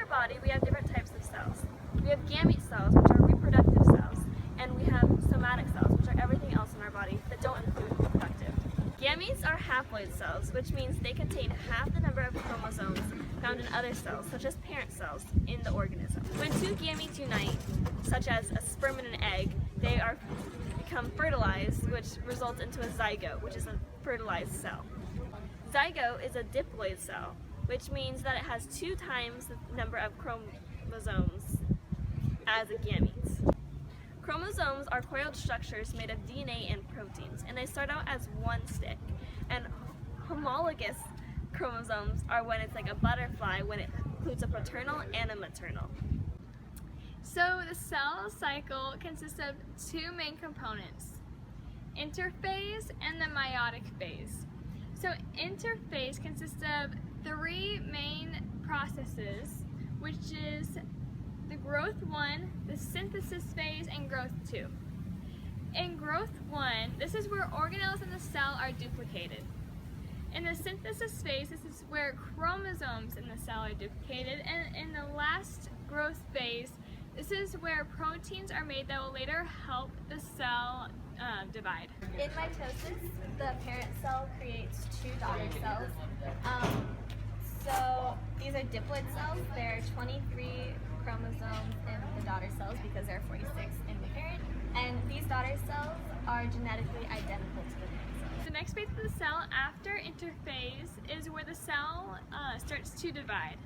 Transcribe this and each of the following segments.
body, we have different types of cells. We have gamete cells, which are reproductive cells, and we have somatic cells, which are everything else in our body that don't include reproductive. Gametes are haploid cells, which means they contain half the number of chromosomes found in other cells, such as parent cells, in the organism. When two gametes unite, such as a sperm and an egg, they become fertilized, which results into a zygote, which is a fertilized cell. Zygote is a diploid cell, which means that it has 2 times the number of chromosomes as a gamete. Chromosomes are coiled structures made of DNA and proteins, and they start out as one stick. And homologous chromosomes are when it's like a butterfly, when it includes a paternal and a maternal. So the cell cycle consists of 2 main components, interphase and the meiotic phase. So interphase consists of 3 main processes, which is the growth 1, the synthesis phase, and growth 2. In growth 1, this is where organelles in the cell are duplicated. In the synthesis phase, this is where chromosomes in the cell are duplicated, and in the last growth phase, this is where proteins are made that will later help the cell divide. In mitosis, the parent cell creates 2 daughter cells. So these are diploid cells. There are 23 chromosomes in the daughter cells because there are 46 in the parent. And these daughter cells are genetically identical to the parent cells. The next phase of the cell after interphase is where the cell starts to divide.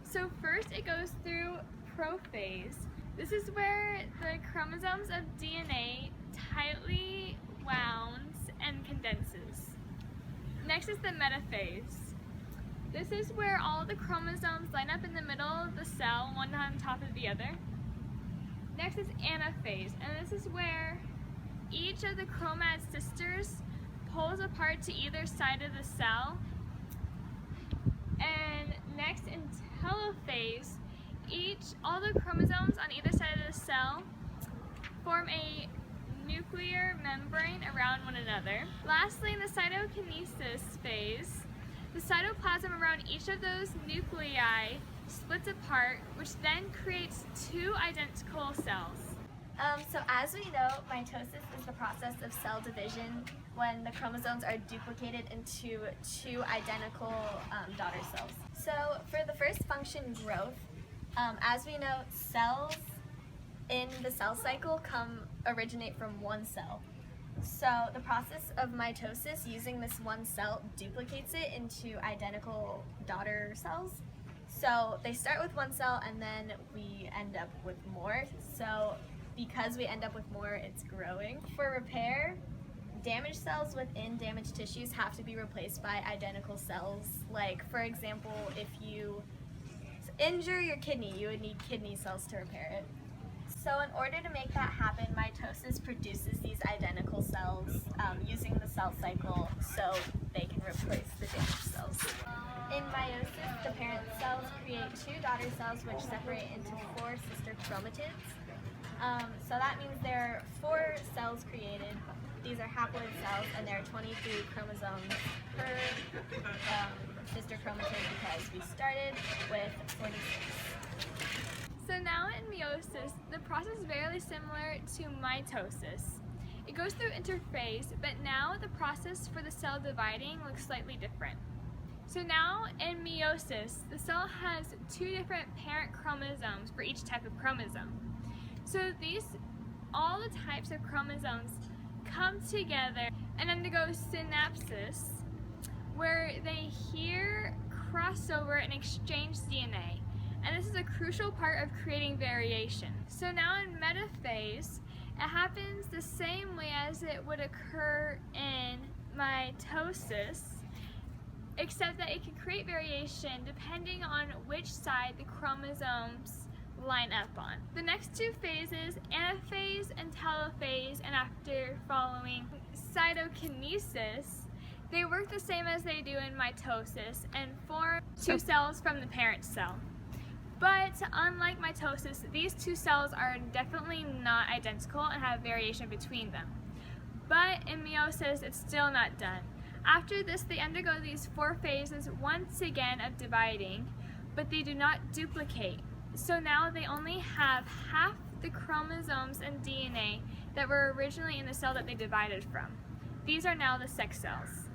So first it goes through prophase. This is where the chromosomes of DNA tightly wounds and condenses. Next is the metaphase. This is where all the chromosomes line up in the middle of the cell, one on top of the other. Next is anaphase, and this is where each of the chromate sisters pulls apart to either side of the cell. And next in telophase, all the chromosomes on either side of the cell form a nuclear membrane around one another. Lastly, in the cytokinesis phase, the cytoplasm around each of those nuclei splits apart, which then creates 2 identical cells. So as we know, mitosis is the process of cell division when the chromosomes are duplicated into 2 identical daughter cells. So for the first function, growth, as we know, cells in the cell cycle originate from one cell. So the process of mitosis, using this one cell, duplicates it into identical daughter cells. So they start with one cell and then we end up with more. So because we end up with more, it's growing. For repair, damaged cells within damaged tissues have to be replaced by identical cells. Like, for example, if you injure your kidney, you would need kidney cells to repair it. So in order to make that happen, mitosis produces these identical cells using the cell cycle so they can replace the damaged cells. In meiosis, the parent cells create 2 daughter cells which separate into 4 sister chromatids. So that means there are 4 cells created. These are haploid cells, and there are 23 chromosomes per sister chromatid because we started with 46. So now in meiosis, the process is very similar to mitosis. It goes through interphase, but now the process for the cell dividing looks slightly different. So now in meiosis, the cell has 2 different parent chromosomes for each type of chromosome. So all the types of chromosomes come together and undergo synapsis, where they here cross over and exchange DNA. And this is a crucial part of creating variation. So now in metaphase, it happens the same way as it would occur in mitosis, except that it can create variation depending on which side the chromosomes line up on. The next 2 phases, anaphase and telophase, and after following cytokinesis, they work the same as they do in mitosis and form 2 cells from the parent cell. But unlike mitosis, these 2 cells are definitely not identical and have variation between them. But in meiosis, it's still not done. After this, they undergo these 4 phases once again of dividing, but they do not duplicate. So now they only have half the chromosomes and DNA that were originally in the cell that they divided from. These are now the sex cells.